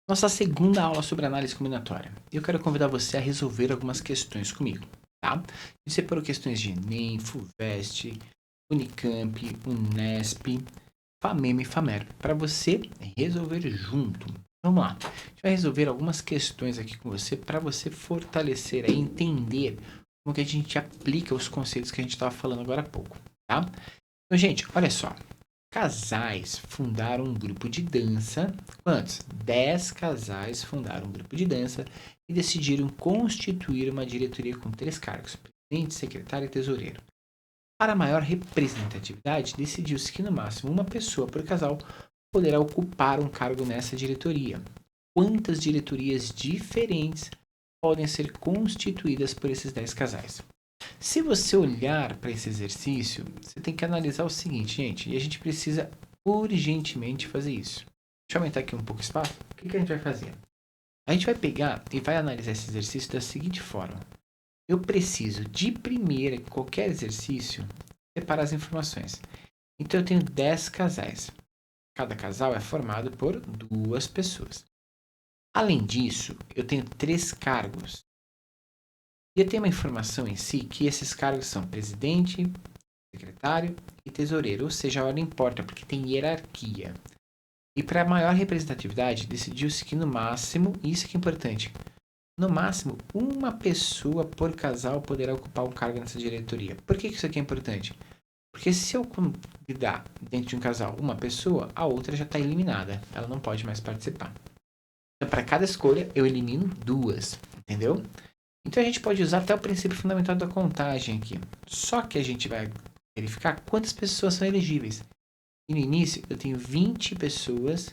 Nossa segunda aula sobre análise combinatória. Eu quero convidar você a resolver algumas questões comigo, tá? Eu separou questões de Enem, FUVEST, Unicamp, Unesp, FAMEMA e FAMER, para você resolver junto. Vamos lá. A gente vai resolver algumas questões aqui com você para você fortalecer e entender como que a gente aplica os conceitos que a gente estava falando agora há pouco, tá? Então, gente, olha só. Casais fundaram um grupo de dança. Quantos? 10 casais fundaram um grupo de dança e decidiram constituir uma diretoria com 3 cargos: presidente, secretário e tesoureiro. Para maior representatividade, decidiu-se que no máximo uma pessoa por casal poderá ocupar um cargo nessa diretoria. Quantas diretorias diferentes podem ser constituídas por esses 10 casais? Se você olhar para esse exercício, você tem que analisar o seguinte, gente, e a gente precisa urgentemente fazer isso. Deixa eu aumentar aqui um pouco o espaço. O que a gente vai fazer? A gente vai pegar e vai analisar esse exercício da seguinte forma. Eu preciso, de primeira, em qualquer exercício, separar as informações. Então, eu tenho 10 casais. Cada casal é formado por 2 pessoas. Além disso, eu tenho 3 cargos. E eu tenho uma informação em si que esses cargos são presidente, secretário e tesoureiro, ou seja, a ordem importa, porque tem hierarquia. E para maior representatividade, decidiu-se que no máximo, isso que é importante, no máximo, uma pessoa por casal poderá ocupar um cargo nessa diretoria. Por que isso aqui é importante? Porque se eu convidar dentro de um casal uma pessoa, a outra já está eliminada. Ela não pode mais participar. Então, para cada escolha, eu elimino 2, entendeu? Então, a gente pode usar até o princípio fundamental da contagem aqui. Só que a gente vai verificar quantas pessoas são elegíveis. E no início, eu tenho 20 pessoas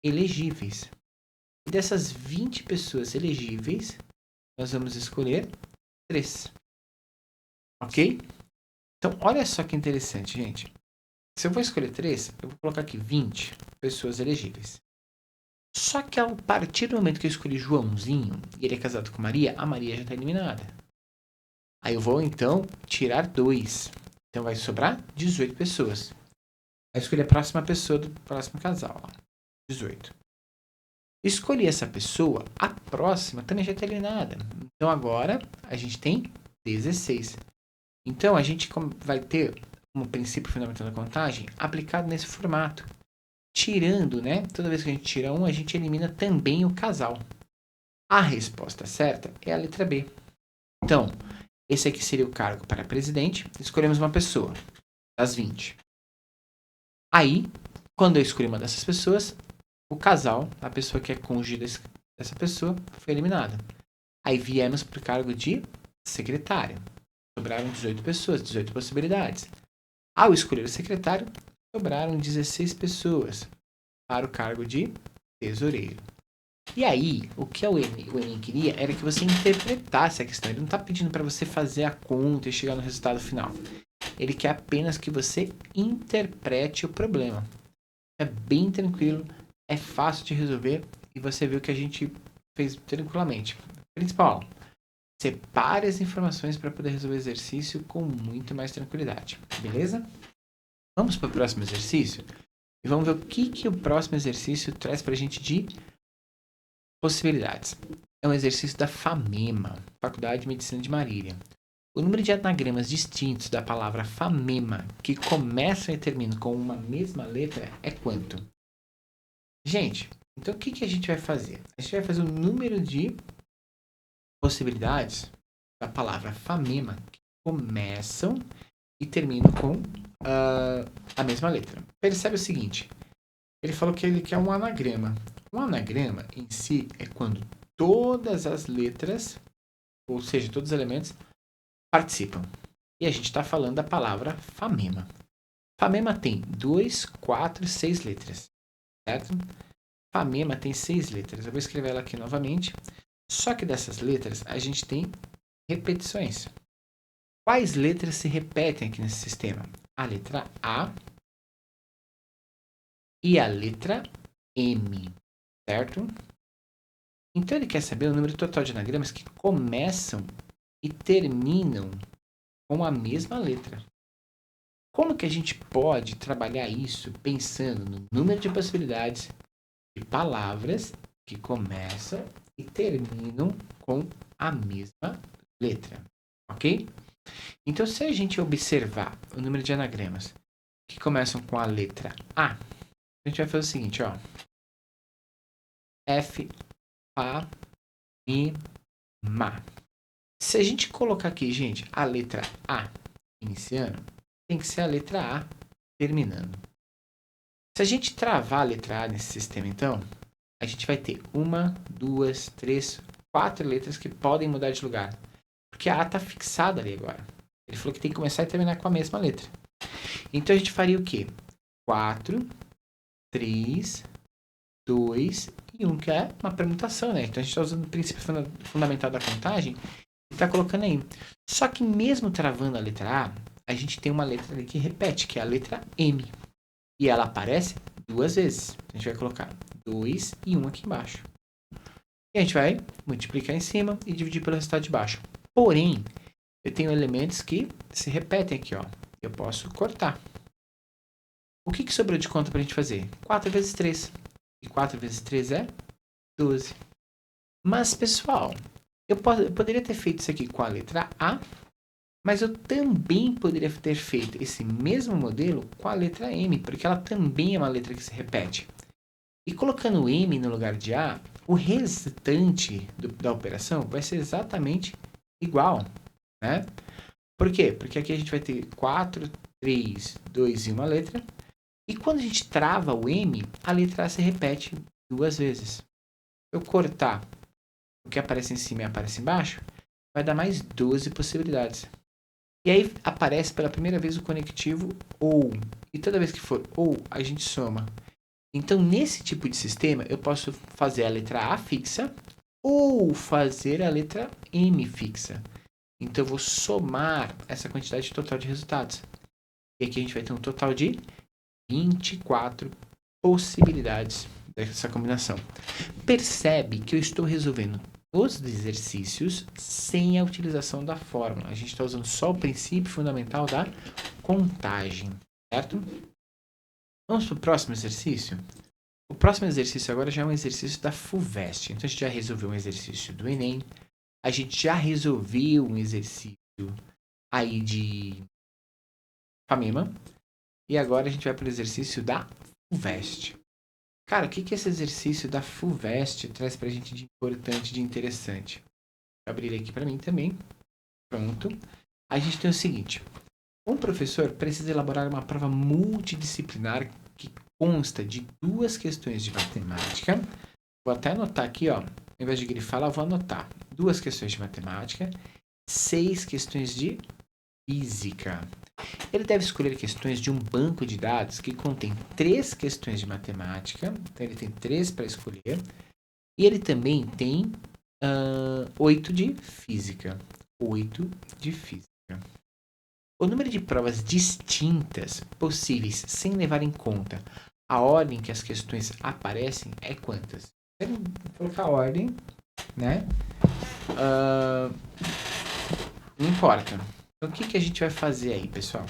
elegíveis. E dessas 20 pessoas elegíveis, nós vamos escolher 3. Ok? Então, olha só que interessante, gente. Se eu vou escolher 3, eu vou colocar aqui 20 pessoas elegíveis. Só que a partir do momento que eu escolhi Joãozinho, e ele é casado com Maria, a Maria já está eliminada. Aí eu vou, então, tirar 2. Então, vai sobrar 18 pessoas. Aí escolhi a próxima pessoa do próximo casal. 18. Escolhi essa pessoa, a próxima também já está eliminada. Então, agora, a gente tem 16. Então, a gente vai ter um princípio fundamental da contagem aplicado nesse formato. Tirando, né? Toda vez que a gente tira um, a gente elimina também o casal. A resposta certa é a letra B. Então, esse aqui seria o cargo para presidente. Escolhemos uma pessoa, das 20. Aí, quando eu escolhi uma dessas pessoas, o casal, a pessoa que é cônjuge dessa pessoa, foi eliminada. Aí viemos para o cargo de secretário. Sobraram 18 pessoas, 18 possibilidades. Ao escolher o secretário, sobraram 16 pessoas para o cargo de tesoureiro. E aí, o que o Enem queria era que você interpretasse a questão. Ele não está pedindo para você fazer a conta e chegar no resultado final. Ele quer apenas que você interprete o problema. É bem tranquilo, é fácil de resolver e você viu que a gente fez tranquilamente. Principal, separe as informações para poder resolver o exercício com muito mais tranquilidade. Beleza? Vamos para o próximo exercício? E vamos ver o que o próximo exercício traz para a gente de possibilidades. É um exercício da FAMEMA, Faculdade de Medicina de Marília. O número de anagramas distintos da palavra FAMEMA que começam e terminam com uma mesma letra é quanto? Gente, então o que a gente vai fazer? A gente vai fazer o número de possibilidades da palavra FAMEMA que começam e terminam com a mesma letra. Percebe o seguinte, ele falou que ele quer um anagrama. Um anagrama em si é quando todas as letras, ou seja, todos os elementos, participam. E a gente está falando da palavra FAMEMA. FAMEMA tem 2, 4, 6 letras, certo? FAMEMA tem 6 letras. Eu vou escrever ela aqui novamente. Só que dessas letras a gente tem repetições. Quais letras se repetem aqui nesse sistema? A letra A e a letra M, certo? Então ele quer saber o número total de anagramas que começam e terminam com a mesma letra. Como que a gente pode trabalhar isso pensando no número de possibilidades de palavras que começam e terminam com a mesma letra, ok? Então, se a gente observar o número de anagramas que começam com a letra A, a gente vai fazer o seguinte, ó. F, A, Mi, Ma. Se a gente colocar aqui, gente, a letra A iniciando, tem que ser a letra A terminando. Se a gente travar a letra A nesse sistema, então, a gente vai ter 1, 2, 3, 4 letras que podem mudar de lugar. Porque a A está fixada ali agora. Ele falou que tem que começar e terminar com a mesma letra. Então a gente faria o quê? 4, 3, 2 e 1, que é uma permutação, né? Então a gente está usando o princípio fundamental da contagem e está colocando aí. Só que mesmo travando a letra A, a gente tem uma letra ali que repete, que é a letra M. E ela aparece 2 vezes. A gente vai colocar 2 e 1 aqui embaixo. E a gente vai multiplicar em cima e dividir pelo resultado de baixo. Porém, eu tenho elementos que se repetem aqui, ó. Eu posso cortar. O que sobrou de conta para a gente fazer? 4 vezes 3. E 4 vezes 3 é 12. Mas, pessoal, eu poderia ter feito isso aqui com a letra A, mas eu também poderia ter feito esse mesmo modelo com a letra M, porque ela também é uma letra que se repete. E colocando M no lugar de A, o restante da operação vai ser exatamente igual, né? Por quê? Porque aqui a gente vai ter 4, 3, 2 e uma letra. E quando a gente trava o M, a letra A se repete 2 vezes. Se eu cortar o que aparece em cima e aparece embaixo, vai dar mais 12 possibilidades. E aí aparece pela primeira vez o conectivo OU. E toda vez que for OU, a gente soma. Então, nesse tipo de sistema, eu posso fazer a letra A fixa ou fazer a letra M fixa. Então, eu vou somar essa quantidade total de resultados. E aqui a gente vai ter um total de 24 possibilidades dessa combinação. Percebe que eu estou resolvendo os exercícios sem a utilização da fórmula. A gente está usando só o princípio fundamental da contagem, certo? Vamos para o próximo exercício? O próximo exercício agora já é um exercício da FUVEST. Então, a gente já resolveu um exercício do Enem. A gente já resolveu um exercício aí de FAMEMA. E agora a gente vai para o exercício da FUVEST. Cara, o que esse exercício da FUVEST traz para a gente de importante, de interessante? Vou abrir aqui para mim também. Pronto. A gente tem o seguinte. Um professor precisa elaborar uma prova multidisciplinar que consta de 2 questões de matemática. Vou até anotar aqui, ó. Ao invés de grifar, eu vou anotar. 2 questões de matemática, 6 questões de física. Ele deve escolher questões de um banco de dados que contém 3 questões de matemática. Então, ele tem 3 para escolher. E ele também tem 8 de física. 8 de física. O número de provas distintas possíveis sem levar em conta a ordem que as questões aparecem é quantas? Vou colocar a ordem, né? Não importa. Então, o que a gente vai fazer aí, pessoal?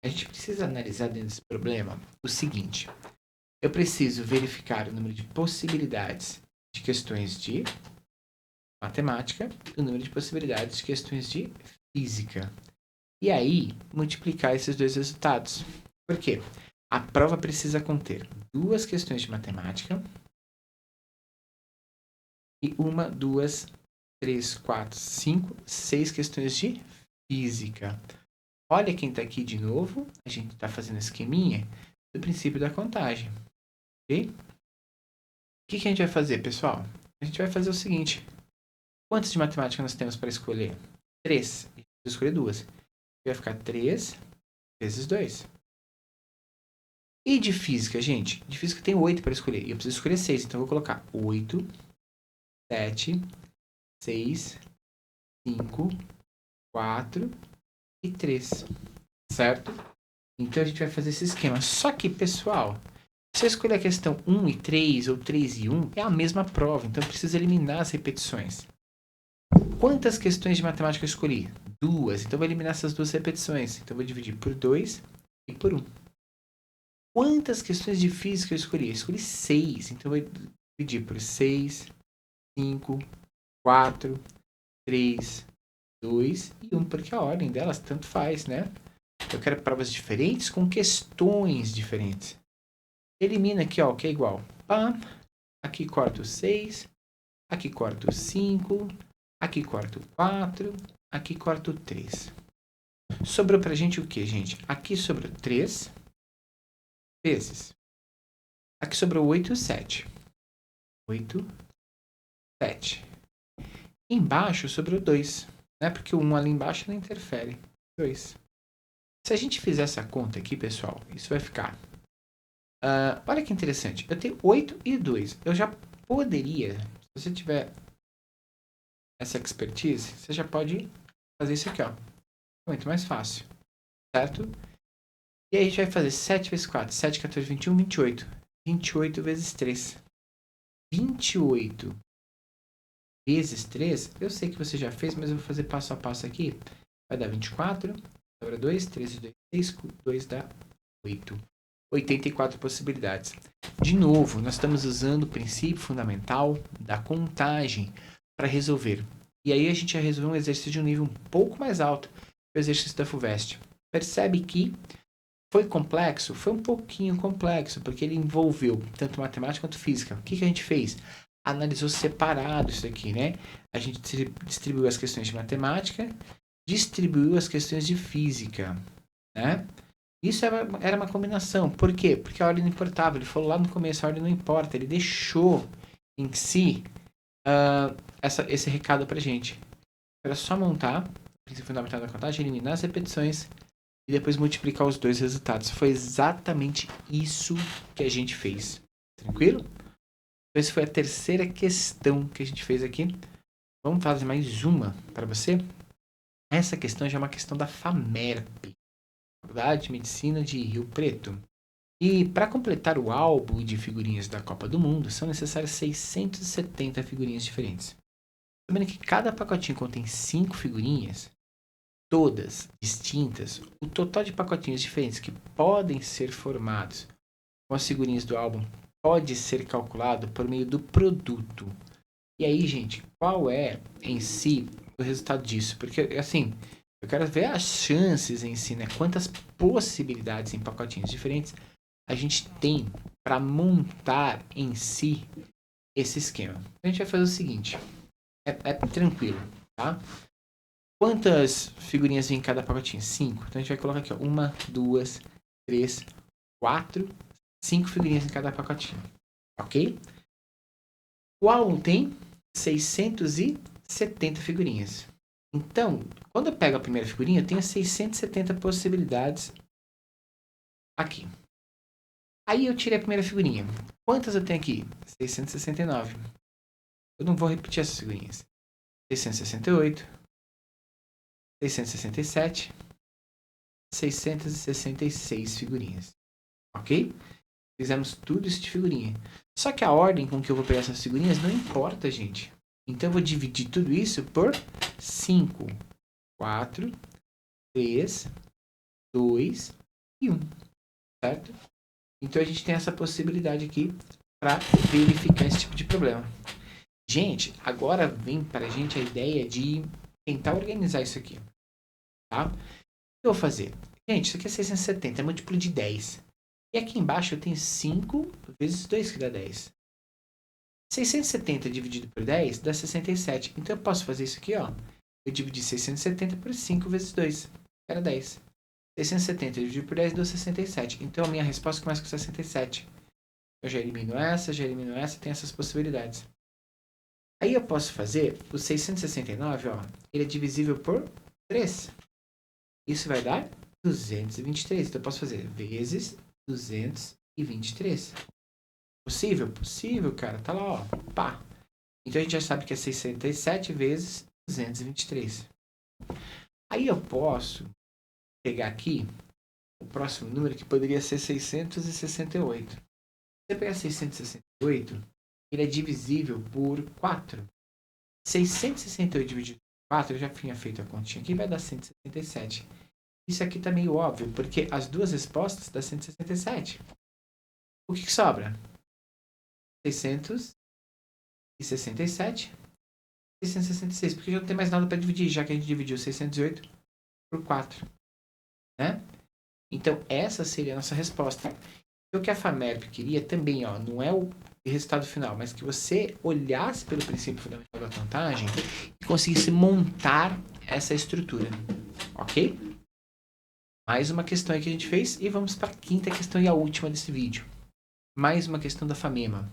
A gente precisa analisar dentro desse problema o seguinte. Eu preciso verificar o número de possibilidades de questões de matemática e o número de possibilidades de questões de física. E aí, multiplicar esses 2 resultados. Por quê? A prova precisa conter 2 questões de matemática e 1, 2, 3, 4, 5, 6 questões de física. Olha quem está aqui de novo. A gente está fazendo esqueminha do princípio da contagem. Ok? O que a gente vai fazer, pessoal? A gente vai fazer o seguinte. Quantas de matemática nós temos para escolher? 3. A gente vai escolher 2. Vai ficar 3 vezes 2. E de física, gente? De física tem 8 para escolher. E eu preciso escolher 6. Então eu vou colocar 8, 7, 6, 5, 4 e 3. Certo? Então a gente vai fazer esse esquema. Só que, pessoal, se eu escolher a questão 1 e 3 ou 3 e 1, é a mesma prova. Então eu preciso eliminar as repetições. Quantas questões de matemática eu escolhi? 2. Então eu vou eliminar essas 2 repetições. Então eu vou dividir por 2 e por 1. Quantas questões de física eu escolhi? Eu escolhi 6. Então eu vou dividir por 6, 5, 4, 3, 2 e 1, porque a ordem delas tanto faz, né? Eu quero provas diferentes com questões diferentes. Elimina aqui, ó, o que é igual. Pam. Aqui corto 6, aqui corto 5, aqui corto 4, aqui corto 3. Sobrou pra gente o que, gente? Aqui sobrou 3 vezes. Aqui sobrou 8 e 7. 8, 7. Embaixo sobrou 2, né? Porque o 1 ali embaixo não interfere. 2. Se a gente fizer essa conta aqui, pessoal, isso vai ficar... olha que interessante. Eu tenho 8 e 2. Eu já poderia, se você tiver essa expertise, você já pode fazer isso aqui, ó. Muito mais fácil, certo? E aí a gente vai fazer 7 vezes 4. 7, 14, 21, 28. 28 vezes 3. 28 vezes 3, eu sei que você já fez, mas eu vou fazer passo a passo aqui. Vai dar 24, sobra 2, 13, 2, 6, 2 dá 8. 84 possibilidades. De novo, nós estamos usando o princípio fundamental da contagem para resolver. E aí a gente vai resolver um exercício de um nível um pouco mais alto, o exercício da FUVEST. Percebe que foi complexo? Foi um pouquinho complexo, porque ele envolveu tanto matemática quanto física. O que a gente fez? Analisou separado isso aqui, né? A gente distribuiu as questões de matemática, distribuiu as questões de física, né? Isso era uma combinação. Por quê? Porque a ordem não importava. Ele falou lá no começo, a ordem não importa. Ele deixou em si esse recado pra gente. Era só montar o princípio fundamental da contagem, eliminar as repetições e depois multiplicar os dois resultados. Foi exatamente isso que a gente fez. Tranquilo? Então, essa foi a terceira questão que a gente fez aqui. Vamos fazer mais uma para você? Essa questão já é uma questão da FAMERP, Faculdade de Medicina de Rio Preto. E para completar o álbum de figurinhas da Copa do Mundo, são necessárias 670 figurinhas diferentes. Sabendo que cada pacotinho contém 5 figurinhas, todas distintas, o total de pacotinhos diferentes que podem ser formados com as figurinhas do álbum pode ser calculado por meio do produto. E aí, gente, qual é em si o resultado disso? Porque, assim, eu quero ver as chances em si, né? Quantas possibilidades em pacotinhos diferentes a gente tem para montar em si esse esquema. A gente vai fazer o seguinte, é tranquilo, tá? Quantas figurinhas vem em cada pacotinho? 5. Então a gente vai colocar aqui, ó, 1, 2, 3, 4, 5 figurinhas em cada pacotinho, ok? O álbum tem 670 figurinhas. Então, quando eu pego a primeira figurinha, eu tenho 670 possibilidades aqui. Aí eu tirei a primeira figurinha. Quantas eu tenho aqui? 669. Eu não vou repetir essas figurinhas. 668, 667, 666 figurinhas. Ok? Fizemos tudo isso de figurinha. Só que a ordem com que eu vou pegar essas figurinhas não importa, gente. Então eu vou dividir tudo isso por 5, 4, 3, 2 e 1. Certo? Então a gente tem essa possibilidade aqui para verificar esse tipo de problema. Gente, agora vem para a gente a ideia de tentar organizar isso aqui. Tá? O que eu vou fazer? Gente, isso aqui é 670, é múltiplo de 10. E aqui embaixo eu tenho 5 vezes 2, que dá 10. 670 dividido por 10 dá 67. Então eu posso fazer isso aqui, ó. Eu dividi 670 por 5 vezes 2, era 10. 670 dividido por 10 deu 67. Então a minha resposta começa com 67. Eu já elimino essa, tem essas possibilidades. Aí eu posso fazer o 669, ó, ele é divisível por 3. Isso vai dar 223. Então eu posso fazer vezes 223. Possível? Possível, cara. Tá lá, ó. Pá. Então a gente já sabe que é 67 vezes 223. Aí eu posso pegar aqui o próximo número, que poderia ser 668. Se eu pegar 668, ele é divisível por 4. 668 dividido por 4, eu já tinha feito a continha aqui, vai dar 167. Isso aqui tá meio óbvio, porque as duas respostas dá 167. O que sobra? 600 e 67 e 666, porque já não tem mais nada para dividir, já que a gente dividiu 608 por 4, né? Então, essa seria a nossa resposta. O que a FAMERP queria também, ó, não é o resultado final, mas que você olhasse pelo princípio fundamental da contagem e conseguisse montar essa estrutura, ok? Mais uma questão aí que a gente fez e vamos para a quinta questão e a última desse vídeo. Mais uma questão da FAMEMA.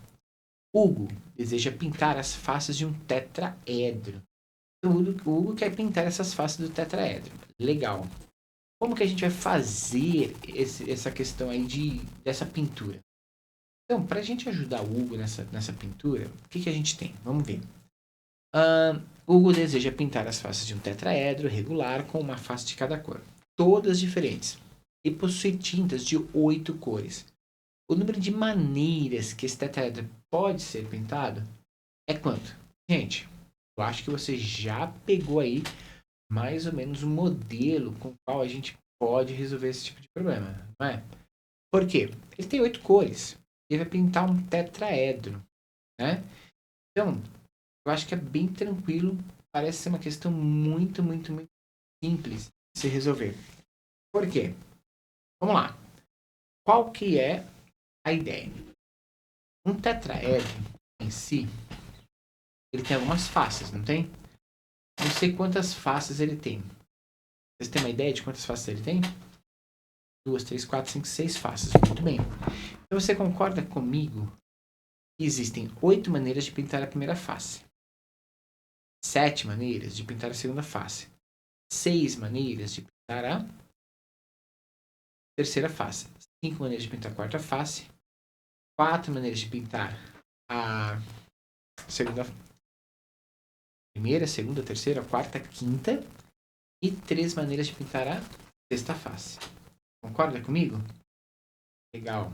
Hugo deseja pintar as faces de um tetraedro. O Hugo quer pintar essas faces do tetraedro. Legal. Como que a gente vai fazer essa questão aí dessa pintura? Então, para a gente ajudar o Hugo nessa pintura, o que a gente tem? Vamos ver. Hugo deseja pintar as faces de um tetraedro regular com uma face de cada cor, todas diferentes, e possui tintas de 8 cores. O número de maneiras que esse tetraedro pode ser pintado é quanto? Gente, eu acho que você já pegou aí mais ou menos um modelo com o qual a gente pode resolver esse tipo de problema, não é? Por quê? Ele tem 8 cores. Ele vai pintar um tetraedro, né? Então, eu acho que é bem tranquilo. Parece ser uma questão muito, muito, muito simples de se resolver. Por quê? Vamos lá. Qual que é a ideia? Um tetraedro em si, ele tem algumas faces, não tem? Não sei quantas faces ele tem. Vocês têm uma ideia de quantas faces ele tem? 2, 3, 4, 5, 6 faces. Muito bem. Então você concorda comigo que existem 8 maneiras de pintar a primeira face, 7 maneiras de pintar a segunda face, 6 maneiras de pintar a terceira face, 5 maneiras de pintar a quarta face, 4 maneiras de pintar a segunda, primeira, segunda, terceira, quarta, quinta e 3 maneiras de pintar a sexta face. Concorda comigo? Legal.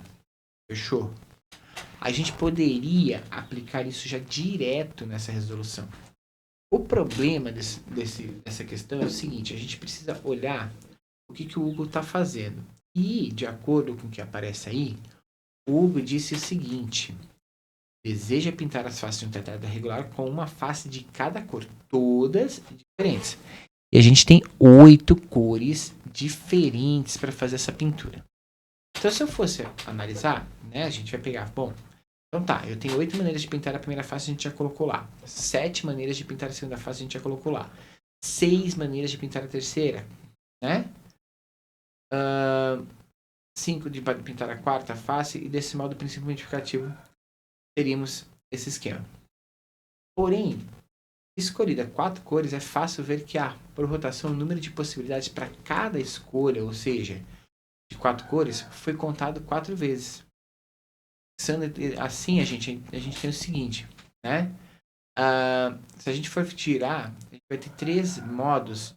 Fechou. A gente poderia aplicar isso já direto nessa resolução. O problema dessa questão é o seguinte, a gente precisa olhar o que o Hugo está fazendo. E, de acordo com o que aparece aí, o Hugo disse o seguinte: deseja pintar as faces de um tetraedro regular com uma face de cada cor, todas diferentes. E a gente tem 8 cores diferentes para fazer essa pintura. Então, se eu fosse analisar, né, a gente vai pegar, bom, então tá, eu tenho 8 maneiras de pintar a primeira face, a gente já colocou lá. 7 maneiras de pintar a segunda face, a gente já colocou lá. 6 maneiras de pintar a terceira, né? 5 de pintar a quarta face, e desse modo, o princípio multiplicativo, teríamos esse esquema. Porém, escolhida 4 cores, é fácil ver que há, por rotação, o número de possibilidades para cada escolha, ou seja, de 4 cores, foi contado 4 vezes. Assim, a gente tem o seguinte, né? Se a gente for tirar, a gente vai ter 3 modos.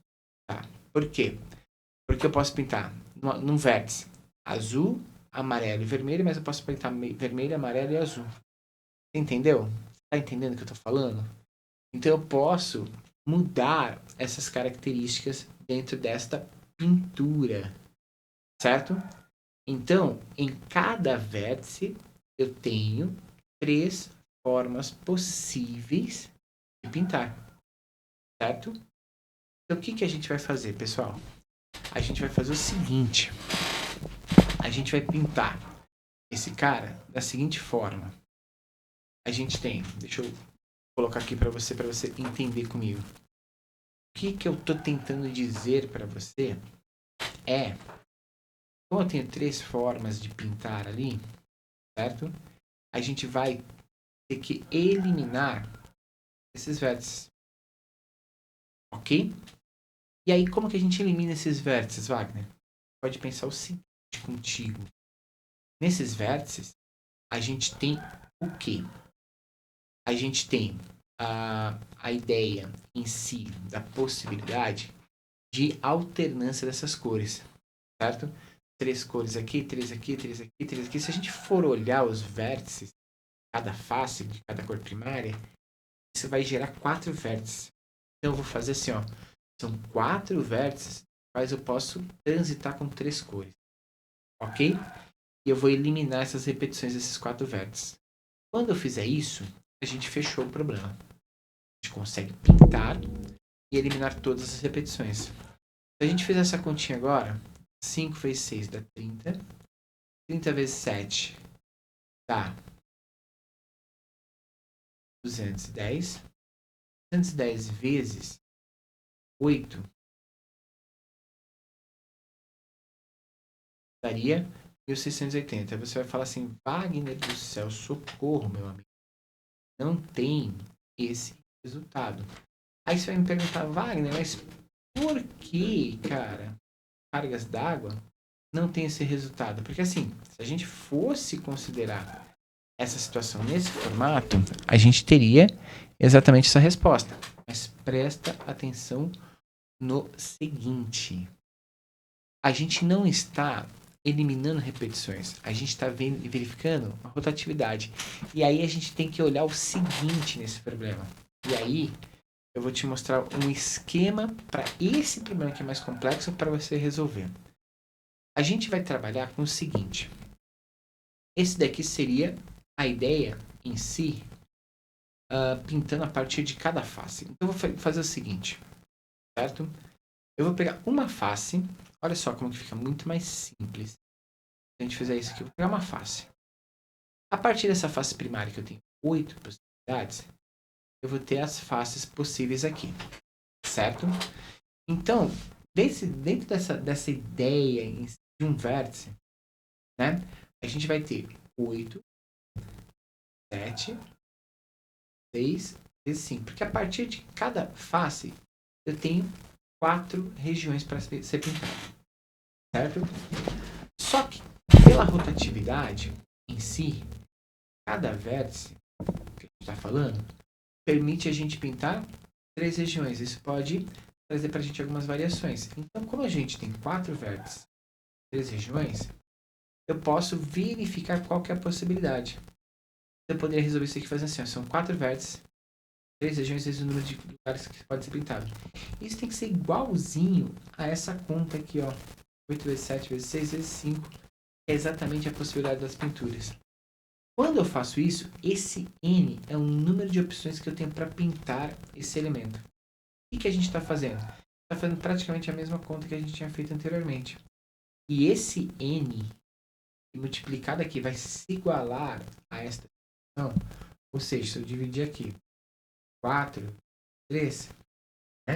Tá? Por quê? Porque eu posso pintar num vértice azul, amarelo e vermelho, mas eu posso pintar vermelho, amarelo e azul. Você entendeu? Tá entendendo o que eu tô falando? Então eu posso mudar essas características dentro desta pintura, certo? Então, em cada vértice, eu tenho 3 formas possíveis de pintar, certo? Então, o que a gente vai fazer, pessoal? A gente vai fazer o seguinte. A gente vai pintar esse cara da seguinte forma. A gente tem, deixa eu colocar aqui para você entender comigo. O que eu tô tentando dizer para você é, como eu tenho 3 formas de pintar ali, certo? A gente vai ter que eliminar esses vértices, ok? E aí, como que a gente elimina esses vértices, Wagner? Pode pensar o seguinte contigo. Nesses vértices, a gente tem o quê? A gente tem a ideia em si da possibilidade de alternância dessas cores, certo? 3 cores aqui, 3 aqui, 3 aqui, 3 aqui. Se a gente for olhar os vértices, cada face de cada cor primária, isso vai gerar 4 vértices. Então eu vou fazer assim, ó. São 4 vértices, mas eu posso transitar com 3 cores. Ok? E eu vou eliminar essas repetições desses 4 vértices. Quando eu fizer isso, a gente fechou o problema. A gente consegue pintar e eliminar todas as repetições. Se a gente fizer essa continha agora, 5 vezes 6 dá 30. 30 vezes 7 dá 210. 210 vezes 8 daria 1680. Aí você vai falar assim, Wagner do céu, socorro, meu amigo. Não tem esse resultado. Aí você vai me perguntar, Wagner, mas por que, cara, cargas d'água não tem esse resultado? Porque assim, se a gente fosse considerar essa situação nesse formato, a gente teria exatamente essa resposta. Mas presta atenção no seguinte. A gente não está eliminando repetições. A gente está verificando a rotatividade. E aí a gente tem que olhar o seguinte nesse problema. E aí eu vou te mostrar um esquema para esse problema que é mais complexo para você resolver. A gente vai trabalhar com o seguinte. Esse daqui seria a ideia em si, pintando a partir de cada face. Então eu vou fazer o seguinte, certo? Eu vou pegar uma face. Olha só como que fica muito mais simples. Se a gente fizer isso aqui, eu vou pegar uma face. A partir dessa face primária que eu tenho 8 possibilidades, eu vou ter as faces possíveis aqui, certo? Então, dentro dessa ideia de um vértice, né, a gente vai ter 8, 7, 6 e 5. Porque a partir de cada face, eu tenho 4 regiões para ser pintado, certo? Só que, pela rotatividade em si, cada vértice que a gente está falando permite a gente pintar 3 regiões. Isso pode trazer para a gente algumas variações. Então, como a gente tem 4 vértices, 3 regiões, eu posso verificar qual que é a possibilidade. Eu poderia resolver isso aqui fazendo assim, ó, são 4 vértices, 3 regiões vezes o número de lugares que pode ser pintado. Isso tem que ser igualzinho a essa conta aqui, ó. 8 vezes 7 vezes 6 vezes 5 é exatamente a possibilidade das pinturas. Quando eu faço isso, esse N é o número de opções que eu tenho para pintar esse elemento. O que a gente está fazendo? Está fazendo praticamente a mesma conta que a gente tinha feito anteriormente. E esse N multiplicado aqui vai se igualar a esta expressão. Ou seja, se eu dividir aqui 4, 3, né?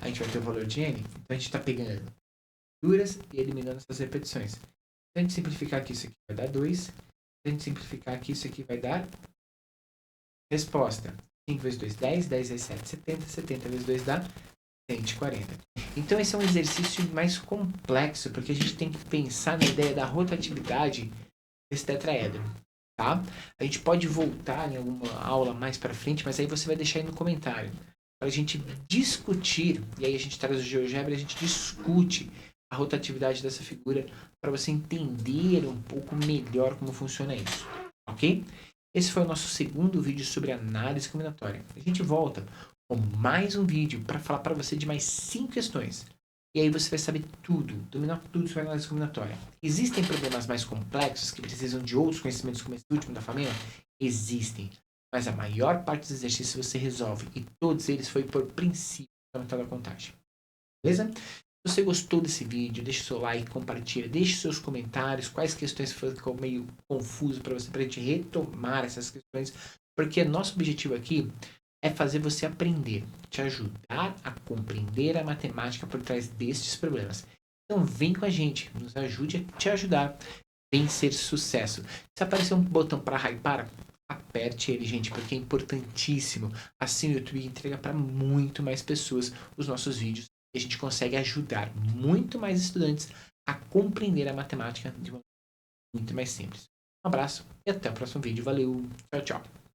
A gente vai ter o valor de N. Então a gente está pegando duras e eliminando essas repetições. Se a gente simplificar aqui, isso aqui vai dar 2. Se a gente simplificar aqui, isso aqui vai dar resposta. 5 vezes 2, 10. 10 vezes 7, 70. 70 vezes 2 dá 140. Então esse é um exercício mais complexo, porque a gente tem que pensar na ideia da rotatividade desse tetraedro. Tá? A gente pode voltar em alguma aula mais para frente, mas aí você vai deixar aí no comentário para a gente discutir, e aí a gente traz o GeoGebra e a gente discute a rotatividade dessa figura para você entender um pouco melhor como funciona isso, ok? Esse foi o nosso segundo vídeo sobre análise combinatória. A gente volta com mais um vídeo para falar para você de mais 5 questões. E aí você vai saber tudo, dominar tudo sobre análise combinatória. Existem problemas mais complexos que precisam de outros conhecimentos como esse último da família? Existem. Mas a maior parte dos exercícios você resolve. E todos eles foi por princípio da contagem. Beleza? Se você gostou desse vídeo, deixe seu like, compartilha, deixe seus comentários, quais questões ficou meio confuso para você, para a gente retomar essas questões, porque nosso objetivo aqui é fazer você aprender, te ajudar a compreender a matemática por trás destes problemas. Então vem com a gente, nos ajude a te ajudar, vem ser sucesso. Se aparecer um botão para hypar, aperte ele, gente, porque é importantíssimo. Assim o YouTube entrega para muito mais pessoas os nossos vídeos. E a gente consegue ajudar muito mais estudantes a compreender a matemática de uma maneira muito mais simples. Um abraço e até o próximo vídeo. Valeu, tchau, tchau.